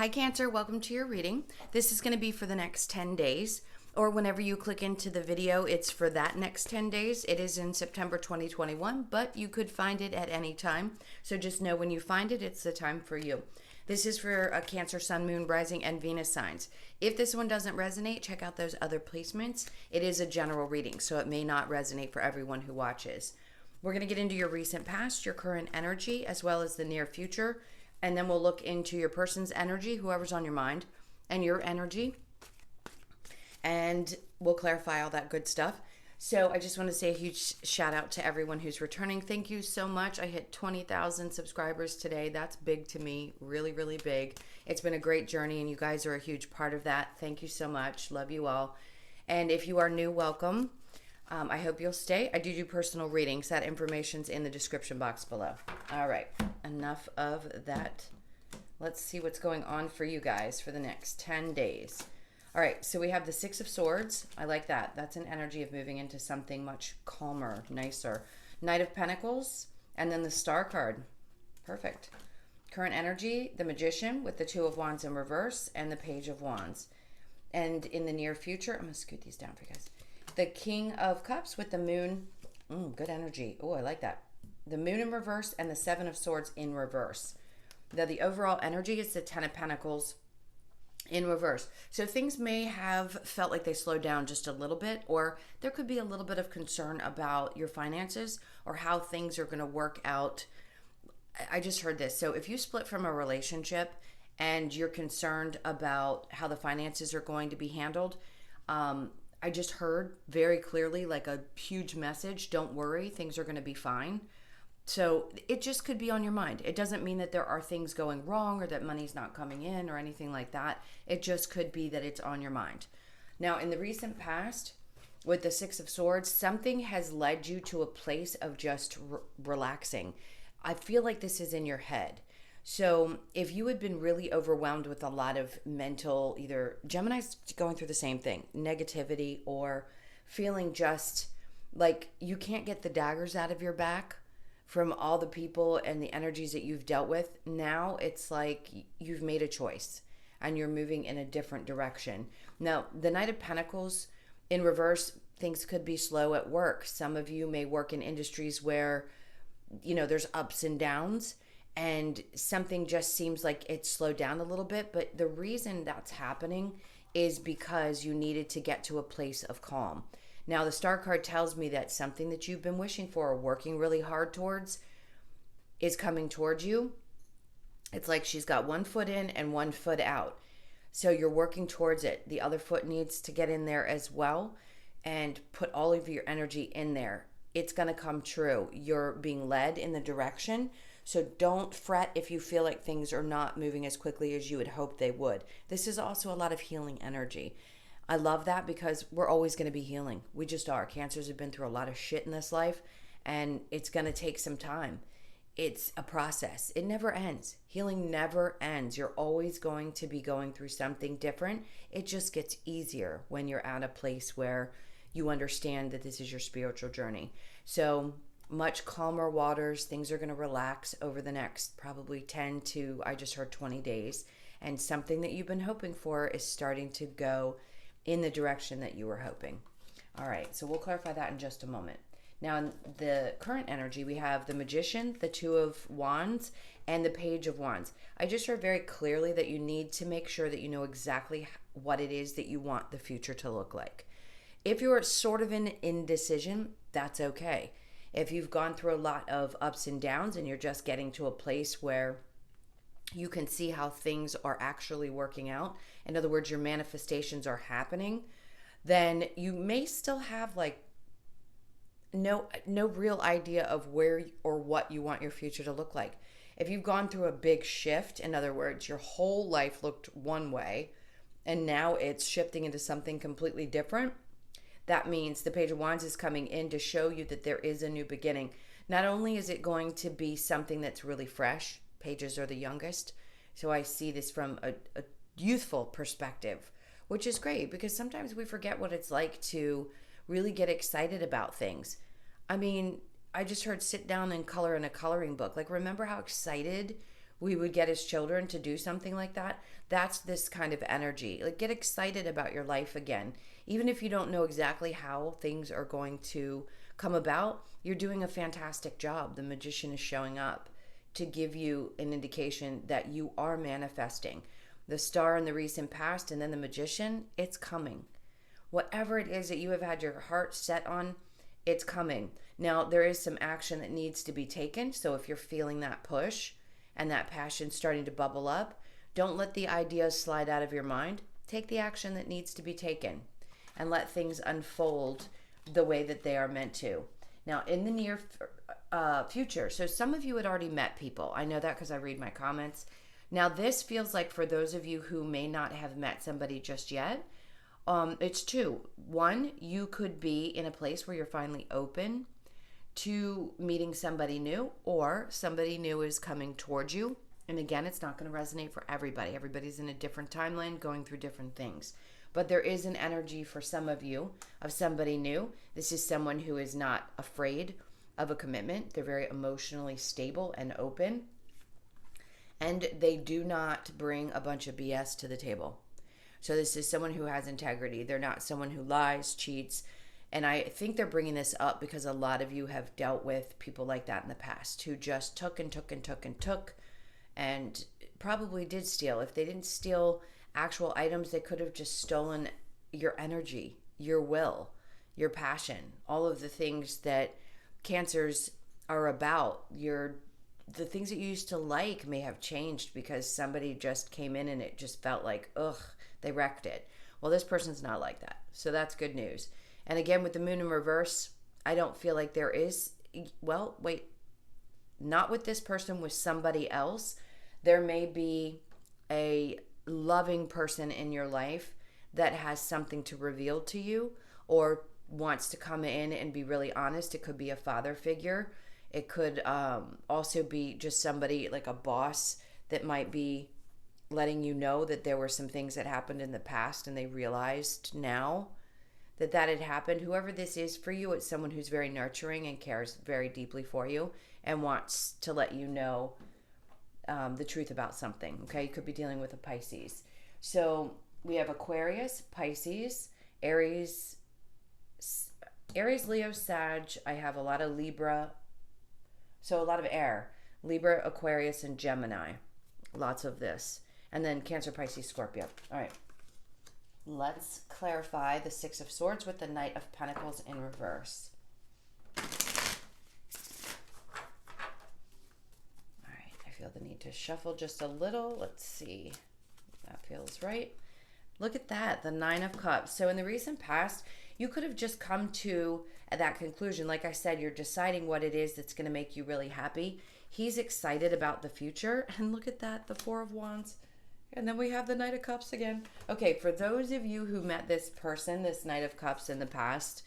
Hi Cancer, welcome to your reading. This is going to be for the next 10 days, or whenever you click into the video, it's for that next 10 days. It is in September 2021, but you could find it at any time. So just know when you find it, it's the time for you. This is for a Cancer, Sun, Moon, Rising, and Venus signs. If this one doesn't resonate, check out those other placements. It is a general reading, so it may not resonate for everyone who watches. We're going to get into your recent past, your current energy, as well as the near future. And then we'll look into your person's energy, whoever's on your mind, and your energy. And we'll clarify all that good stuff. So I just want to say a huge shout out to everyone who's returning. Thank you so much. I hit 20,000 subscribers today. That's big to me. Really, really big. It's been a great journey, and you guys are a huge part of that. Thank you so much. Love you all. And if you are new, welcome. I hope you'll stay. I do personal readings. That information's in the description box below. All right, enough of that. Let's see what's going on for you guys for the next 10 days. All right, so we have the Six of Swords. I like that. That's an energy of moving into something much calmer, nicer. Knight of Pentacles, and then the Star card. Perfect. Current energy, the Magician with the Two of Wands in reverse and the Page of Wands. And in the near future, I'm going to scoot these down for you guys. The King of Cups with the Moon. Good energy. Oh, I like that. The Moon in reverse and the Seven of Swords in reverse. The overall energy is the Ten of Pentacles in reverse. So things may have felt like they slowed down just a little bit, or there could be a little bit of concern about your finances or how things are going to work out. I just heard this. So if you split from a relationship and you're concerned about how the finances are going to be handled, I just heard very clearly like a huge message. Don't worry, things are going to be fine. So it just could be on your mind. It doesn't mean that there are things going wrong or that money's not coming in or anything like that. It just could be that it's on your mind. Now, in the recent past, with the Six of Swords, something has led you to a place of just relaxing. I feel like this is in your head. So if you had been really overwhelmed with a lot of mental, either Gemini's going through the same thing, negativity, or feeling just like you can't get the daggers out of your back from all the people and the energies that you've dealt with, now it's like you've made a choice and you're moving in a different direction. Now, the Knight of Pentacles in reverse, things could be slow at work. Some of you may work in industries where, there's ups and downs, and something just seems like it's slowed down a little bit. But the reason that's happening is because you needed to get to a place of calm. Now, the Star card tells me that something that you've been wishing for or working really hard towards is coming towards you. It's like she's got one foot in and one foot out. So you're working towards it. The other foot needs to get in there as well and put all of your energy in there. It's going to come true. You're being led in the direction. So don't fret if you feel like things are not moving as quickly as you would hope they would. This is also a lot of healing energy. I love that because we're always going to be healing. We just are. Cancers have been through a lot of shit in this life, and it's going to take some time. It's a process. It never ends. Healing never ends. You're always going to be going through something different. It just gets easier when you're at a place where you understand that this is your spiritual journey. So much calmer waters. Things are going to relax over the next probably 10 to, I just heard 20 days. And something that you've been hoping for is starting to go in the direction that you were hoping. All right, so we'll clarify that in just a moment. Now, in the current energy, we have the Magician, the Two of Wands, and the Page of Wands. I just heard very clearly that you need to make sure that you know exactly what it is that you want the future to look like. If you're sort of in indecision, that's okay. If you've gone through a lot of ups and downs and you're just getting to a place where you can see how things are actually working out, in other words, your manifestations are happening, then you may still have like no real idea of where or what you want your future to look like. If you've gone through a big shift, in other words, your whole life looked one way and now it's shifting into something completely different, that means the Page of Wands is coming in to show you that there is a new beginning. Not only is it going to be something that's really fresh, pages are the youngest, so I see this from a youthful perspective, which is great because sometimes we forget what it's like to really get excited about things. I mean, I just heard sit down and color in a coloring book. Like, remember how excited we would get his children to do something like that. That's this kind of energy. Like, get excited about your life again. Even if you don't know exactly how things are going to come about, you're doing a fantastic job. The magician is showing up to give you an indication that you are manifesting. The star in the recent past and then the magician, it's coming. Whatever it is that you have had your heart set on, it's coming. Now, there is some action that needs to be taken. So if you're feeling that push and that passion starting to bubble up, don't let the ideas slide out of your mind. Take the action that needs to be taken and let things unfold the way that they are meant to. Now, in the near future, so some of you had already met people. I know that because I read my comments. Now, this feels like for those of you who may not have met somebody just yet, it's two. One, you could be in a place where you're finally open to meeting somebody new, or somebody new is coming towards you. And again, it's not going to resonate for everybody. Everybody's in a different timeline, going through different things. But there is an energy for some of you of somebody new. This is someone who is not afraid of a commitment. They're very emotionally stable and open. And they do not bring a bunch of BS to the table. So this is someone who has integrity. They're not someone who lies, cheats. And I think they're bringing this up because a lot of you have dealt with people like that in the past who just took and took and took and took and probably did steal. If they didn't steal actual items, they could have just stolen your energy, your will, your passion, all of the things that cancers are about. The things that you used to like may have changed because somebody just came in and it just felt like, ugh, they wrecked it. Well, this person's not like that. So that's good news. And again, with the moon in reverse, I don't feel like there is, well, wait, not with this person, with somebody else. There may be a loving person in your life that has something to reveal to you or wants to come in and be really honest. It could be a father figure. It could also be just somebody like a boss that might be letting you know that there were some things that happened in the past and they realized now that had happened. Whoever this is for you, it's someone who's very nurturing and cares very deeply for you and wants to let you know the truth about something. Okay, you could be dealing with a Pisces. So we have Aquarius, Pisces, Aries, Leo, Sag. I have a lot of Libra. So a lot of air. Libra, Aquarius, and Gemini. Lots of this. And then Cancer, Pisces, Scorpio. All right. Let's clarify the Six of Swords with the Knight of Pentacles in reverse. All right. I feel the need to shuffle just a little. Let's see. That feels right. Look at that. The Nine of Cups. So in the recent past, you could have just come to that conclusion. Like I said, you're deciding what it is that's going to make you really happy. He's excited about the future. And look at that, the Four of Wands. And then we have the Knight of Cups again. Okay, for those of you who met this person, this Knight of Cups in the past,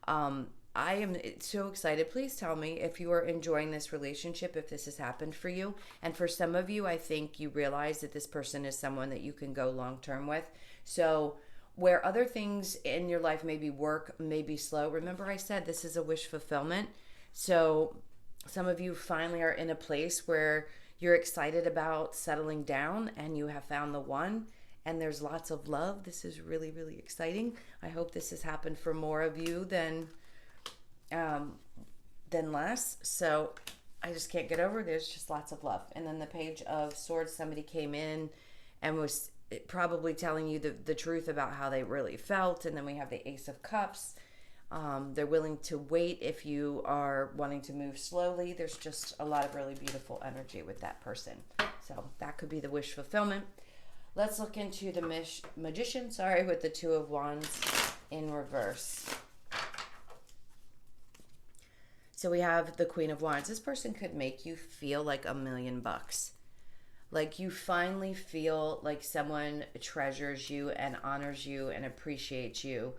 I am so excited. Please tell me if you are enjoying this relationship, if this has happened for you. And for some of you, I think you realize that this person is someone that you can go long-term with. So where other things in your life maybe work, maybe slow, remember I said this is a wish fulfillment. So some of you finally are in a place where you're excited about settling down and you have found the one and there's lots of love. This is really, really exciting. I hope this has happened for more of you than less. So I just can't get over it. There's just lots of love. And then the Page of Swords, somebody came in and was probably telling you the truth about how they really felt. And then we have the Ace of Cups. They're willing to wait if you are wanting to move slowly. There's just a lot of really beautiful energy with that person. So that could be the wish fulfillment. Let's look into the Magician, with the Two of Wands in reverse. So we have the Queen of Wands. This person could make you feel like $1 million. Like you finally feel like someone treasures you and honors you and appreciates you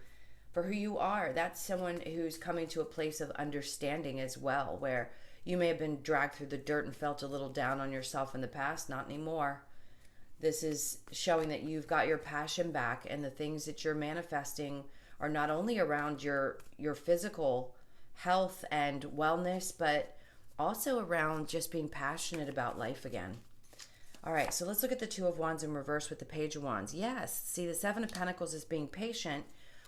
for who you are. That's someone who's coming to a place of understanding as well, where you may have been dragged through the dirt and felt a little down on yourself in the past. Not anymore. This is showing that you've got your passion back, and the things that you're manifesting are not only around your physical health and wellness, but also around just being passionate about life again. All right, so let's look at the Two of Wands in reverse with the Page of Wands. Yes, see, the Seven of Pentacles is being patient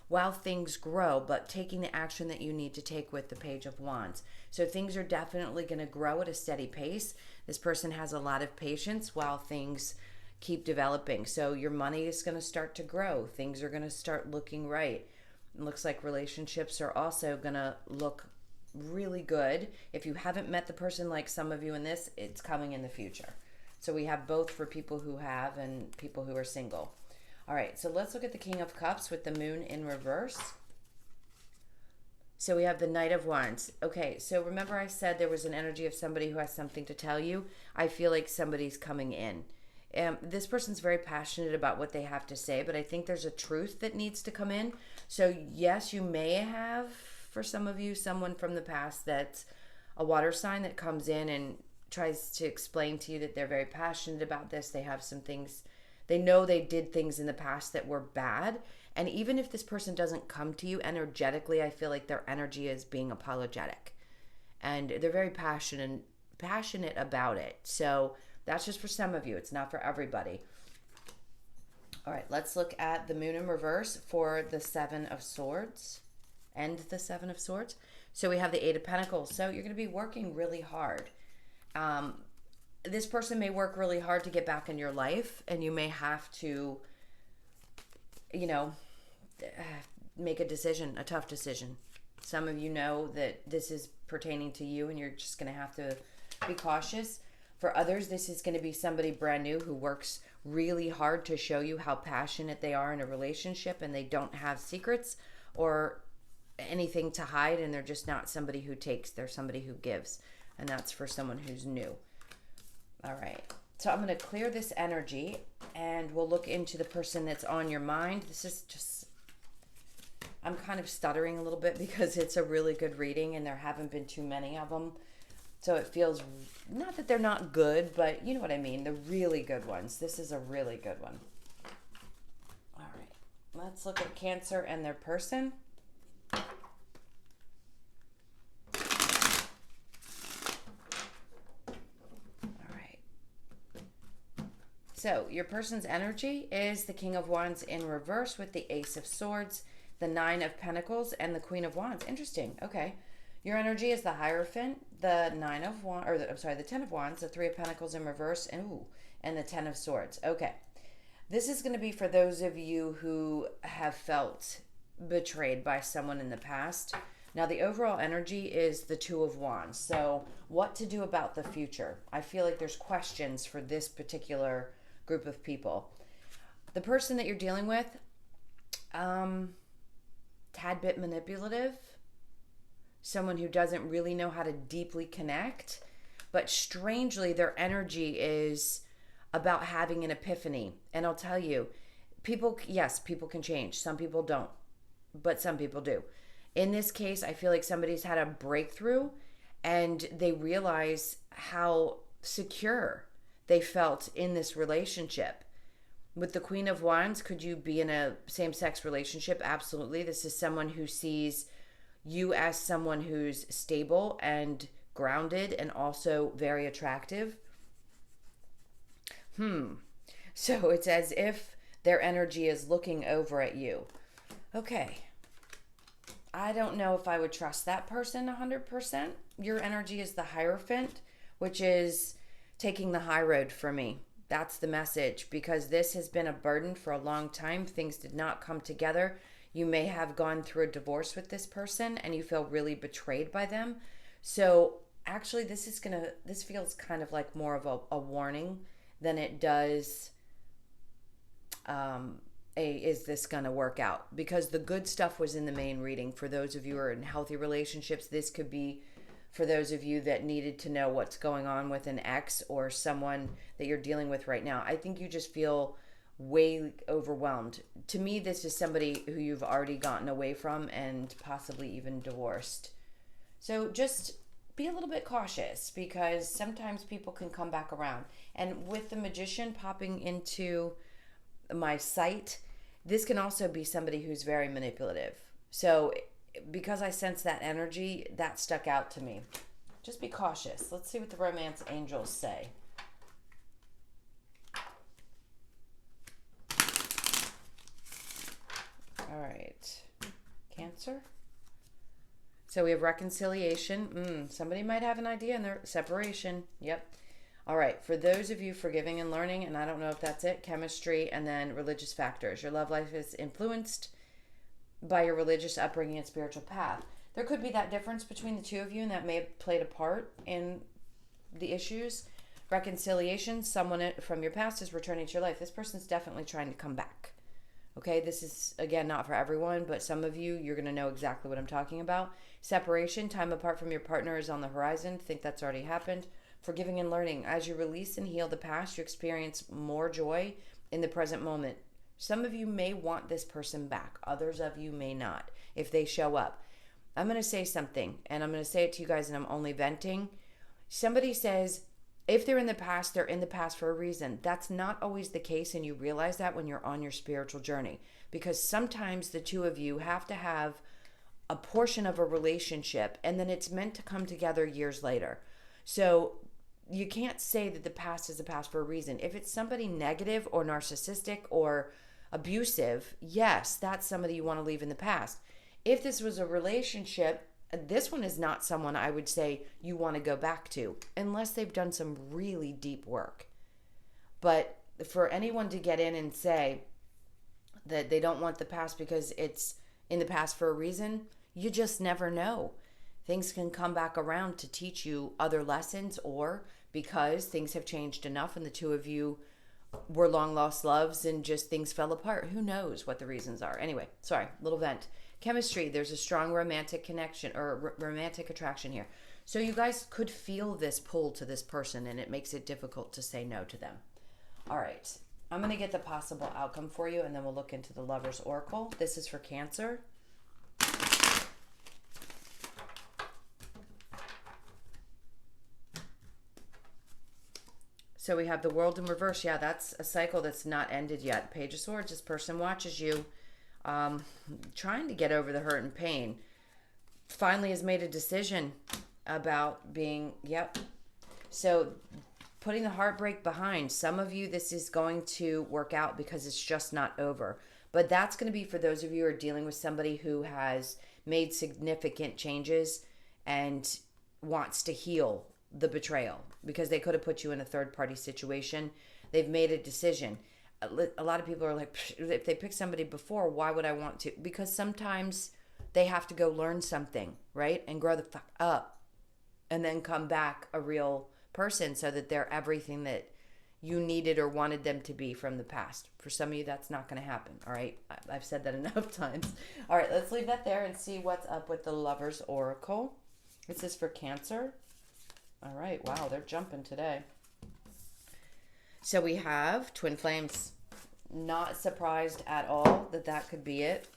while things grow, but taking the action that you need to take with the Page of Wands. So things are definitely going to grow at a steady pace. This person has a lot of patience while things keep developing. So your money is going to start to grow. Things are going to start looking right. It looks like relationships are also going to look really good. If you haven't met the person like some of you in this, it's coming in the future. So we have both for people who have and people who are single. All right, so let's look at the King of Cups with the Moon in reverse. So we have the Knight of Wands. Okay, so remember I said there was an energy of somebody who has something to tell you. I feel like somebody's coming in. This person's very passionate about what they have to say, but I think there's a truth that needs to come in. So yes, you may have, for some of you, someone from the past that's a water sign that comes in and tries to explain to you that they're very passionate about this. They have some things, they know they did things in the past that were bad. And even if this person doesn't come to you energetically, I feel like their energy is being apologetic. And they're very passionate about it. So that's just for some of you. It's not for everybody. All right, let's look at the Moon in reverse for the Seven of Swords and the Seven of Swords. So we have the Eight of Pentacles. So you're going to be working really hard. This person may work really hard to get back in your life, and you may have to, make a decision, a tough decision. Some of you know that this is pertaining to you, and you're just going to have to be cautious. For others, this is going to be somebody brand new who works really hard to show you how passionate they are in a relationship, and they don't have secrets or anything to hide, and they're just not somebody who takes, they're somebody who gives. And that's for someone who's new. All right. So I'm going to clear this energy, and we'll look into the person that's on your mind. This is just, I'm kind of stuttering a little bit because it's a really good reading, and there haven't been too many of them. So it feels, not that they're not good, but you know what I mean, the really good ones. This is a really good one. All right. Let's look at Cancer and their person. So your person's energy is the King of Wands in reverse with the Ace of Swords, the Nine of Pentacles, and the Queen of Wands. Interesting. Okay. Your energy is the Hierophant, the the Ten of Wands, the Three of Pentacles in reverse, and the Ten of Swords. Okay. This is going to be for those of you who have felt betrayed by someone in the past. Now, the overall energy is the Two of Wands. So what to do about the future? I feel like there's questions for this particular group of people. The person that you're dealing with, tad bit manipulative, someone who doesn't really know how to deeply connect, but strangely their energy is about having an epiphany. And I'll tell you, people can change. Some people don't, but some people do. In this case, I feel like somebody's had a breakthrough and they realize how secure they felt in this relationship. With the Queen of Wands, could you be in a same-sex relationship? Absolutely. This is someone who sees you as someone who's stable and grounded and also very attractive. So it's as if their energy is looking over at you. Okay. I don't know if I would trust that person 100%. Your energy is the Hierophant, which is taking the high road for me. That's the message, because this has been a burden for a long time. Things did not come together. You may have gone through a divorce with this person and you feel really betrayed by them. So actually this feels kind of like more of a warning than it does is this going to work out? Because the good stuff was in the main reading. For those of you who are in healthy relationships, this could be for those of you that needed to know what's going on with an ex or someone that you're dealing with right now. I think you just feel way overwhelmed. To me, this is somebody who you've already gotten away from and possibly even divorced. So just be a little bit cautious, because sometimes people can come back around. And with the Magician popping into my sight, this can also be somebody who's very manipulative. So because I sense that energy, that stuck out to me. Just be cautious. Let's see what the romance angels say. Cancer. So we have reconciliation. Somebody might have an idea in their separation. Yep. All right. For those of you forgiving and learning, and I don't know if that's it, chemistry, and then religious factors. Your love life is influenced by your religious upbringing and spiritual path. There could be that difference between the two of you, and that may have played a part in the issues. Reconciliation, someone from your past is returning to your life. This person's definitely trying to come back. Okay, this is, again, not for everyone, but some of you, you're going to know exactly what I'm talking about. Separation, time apart from your partner is on the horizon. Think that's already happened. Forgiving and learning. As you release and heal the past, you experience more joy in the present moment. Some of you may want this person back. Others of you may not, if they show up. I'm going to say something, and I'm going to say it to you guys, and I'm only venting. Somebody says, if they're in the past, they're in the past for a reason. That's not always the case, and you realize that when you're on your spiritual journey. Because sometimes the two of you have to have a portion of a relationship, and then it's meant to come together years later. So you can't say that the past is the past for a reason. If it's somebody negative or narcissistic or abusive, yes, that's somebody you want to leave in the past. If this was a relationship, this one is not someone I would say you want to go back to unless they've done some really deep work. But for anyone to get in and say that they don't want the past because it's in the past for a reason, you just never know. Things can come back around to teach you other lessons, or because things have changed enough and the two of you were long lost loves and just things fell apart. Who knows what the reasons are? Anyway, sorry, little vent. Chemistry, there's a strong romantic connection or romantic attraction here. So you guys could feel this pull to this person, and it makes it difficult to say no to them. All right, I'm going to get the possible outcome for you, and then we'll look into the Lover's Oracle. This is for Cancer. So we have the World in reverse. Yeah, that's a cycle that's not ended yet. Page of Swords, this person watches you, trying to get over the hurt and pain. Finally has made a decision about being, So putting the heartbreak behind. Some of you, this is going to work out because it's just not over. But that's going to be for those of you who are dealing with somebody who has made significant changes and wants to heal the betrayal, because they could have put you in a third-party situation. They've made a decision. A lot of people are like, if they pick somebody before, why would I want to? Because sometimes they have to go learn something, right? And grow the fuck up and then come back a real person so that they're everything that you needed or wanted them to be from the past. For some of you, that's not going to happen, all right? I've said that enough times. All right, let's leave that there and see what's up with the Lover's Oracle. This is for Cancer. All right, wow, they're jumping today. So we have Twin Flames. Not surprised at all that that could be it.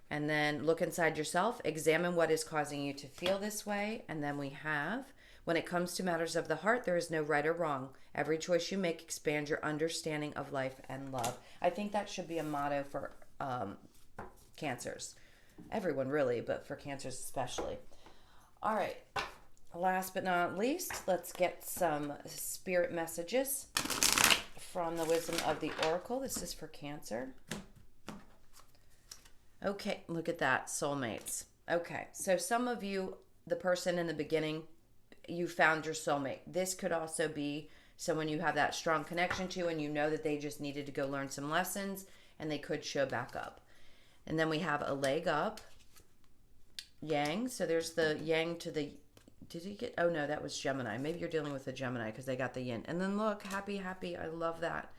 And then look inside yourself. Examine what is causing you to feel this way. And then we have, when it comes to matters of the heart, there is no right or wrong. Every choice you make expands your understanding of life and love. I think that should be a motto for Cancers. Everyone really, but for Cancers especially. All right. Last but not least, let's get some spirit messages from the Wisdom of the Oracle. This is for Cancer. Okay, look at that, soulmates. Okay, so some of you, the person in the beginning, you found your soulmate. This could also be someone you have that strong connection to, and you know that they just needed to go learn some lessons, and they could show back up. And then we have a leg up, Yang. So there's the Yang to the... Did he get... Oh, no, that was Gemini. Maybe you're dealing with a Gemini because they got the yin. And then look, happy, happy. I love that.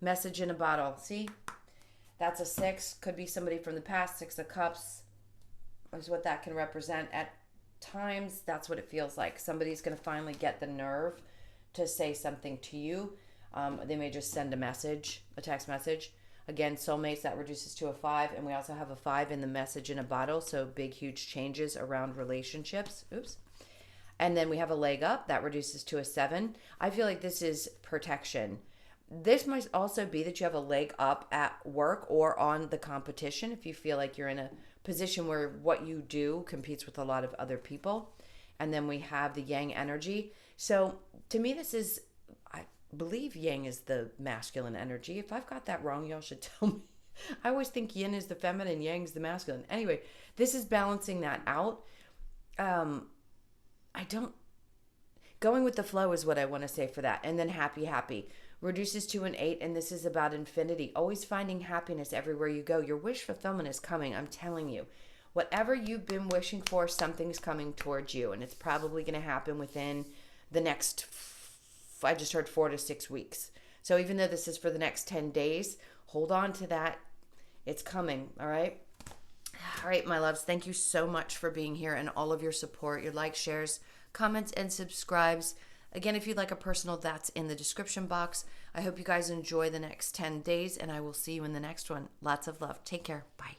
Message in a bottle. See? That's a 6. Could be somebody from the past. 6 of Cups is what that can represent. At times, that's what it feels like. Somebody's going to finally get the nerve to say something to you. They may just send a message, a text message. Again, soulmates, that reduces to a 5. And we also have a 5 in the message in a bottle. So big, huge changes around relationships. Oops. And then we have a leg up. That reduces to a 7. I feel like this is protection. This might also be that you have a leg up at work or on the competition if you feel like you're in a position where what you do competes with a lot of other people. And then we have the Yang energy. So to me, this is, I believe Yang is the masculine energy. If I've got that wrong, y'all should tell me. I always think yin is the feminine, yang's the masculine. Anyway, this is balancing that out. I don't Going with the flow is what I want to say for that. And then happy, happy. Reduces to an 8, and this is about infinity. Always finding happiness everywhere you go. Your wish fulfillment is coming, I'm telling you. Whatever you've been wishing for, something's coming towards you, and it's probably going to happen within the next, I just heard 4 to 6 weeks. So even though this is for the next 10 days, hold on to that. It's coming, all right? All right, my loves, thank you so much for being here and all of your support, your likes, shares, comments, and subscribes. Again, if you'd like a personal, that's in the description box. I hope you guys enjoy the next 10 days, and I will see you in the next one. Lots of love. Take care. Bye.